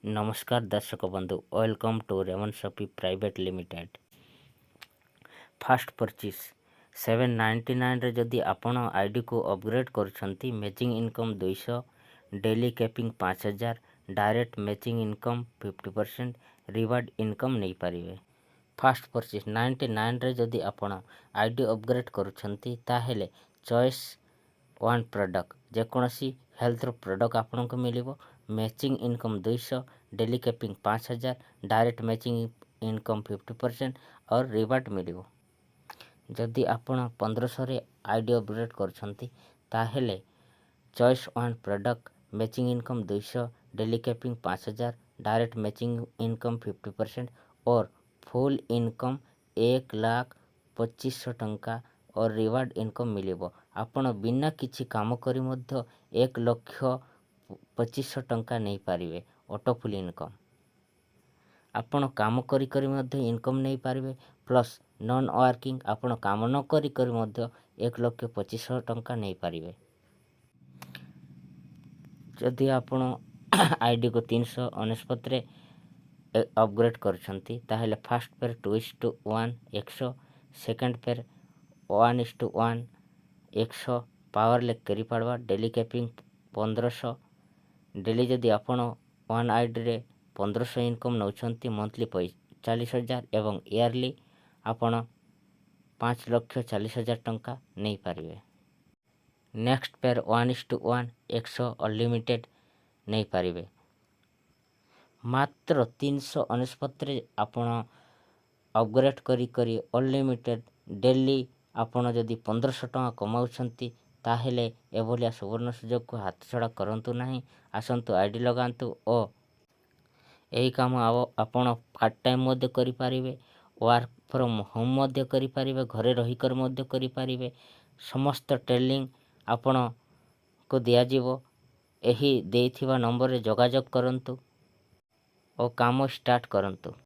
नमस्कार दर्शक बंधु, welcome to Raman shoppy private limited. Fast purchase 799 रे जदि आपण आईडी को अपग्रेड करछंती, matching income 200, daily capping 5000, direct matching income 50%, reward income नहीं पारिबे। फास्ट परचेज 99 रे जदि आपण आईडी अपग्रेड करछंती ताहेले चॉइस वन प्रोडक्ट जेकोसी हेल्थ प्रोडक्ट आपन को मिलिबो। Matching income 200, daily capping 5000, direct matching income 50% और रिवार्ड मिलिबो। जदि आपण 1500 रे आईडी अपग्रेड करछंती ताहेले choice one product matching income 200, daily capping 5000, direct matching income 50% और फुल इनकम 1,25,000 टंका और रिवार्ड इनकम मिलिबो। आपण बिना किछि काम करी मध्य 1,25,000 टंका नहीं पारिबे ऑटो फुल इनकम। आपण काम करी करी मध्य इनकम नहीं पारिबे प्लस नॉन वर्किंग आपण काम न करी करी मध्य 1,25,000 टंका नहीं पारिबे। जदि आपण आईडी को 349 रे अपग्रेड करछंती ताहेले फर्स्ट पेर 2:1 100, सेकंड पेर 1:1 100 पावर ले करी पड़वा। डेली कैपिंग 1500, डेली जदि आपण वन आईडी रे 1500 इनकम नौछंती मंथली 40,000 एवं ईयरली आपण 5,40,000 टंका नहीं पारिबे। नेक्स्ट पेर 1:1 100 अनलिमिटेड नहीं पारिबे। मात्र 349 रे आपण अपग्रेड करी करी अनलिमिटेड डेली आपण जदि 1500 टंका कमाउछंती ताहेले एभलिया सुवर्ण सुयोग को हाथ छड़ा करंतु नहीं। आसंतु आईडी लगांतु ओ एही काम आपण पार्ट टाइम मध्य करि पारिबे, वर्क फ्रॉम होम मध्य करि पारिबे, घरे रही कर मध्य करि पारिबे। समस्त ट्रेनिंग आपण को दिया जीवो। एही देइथिबा नंबर रे जोगाजोग करंतु और काम स्टार्ट करंतु।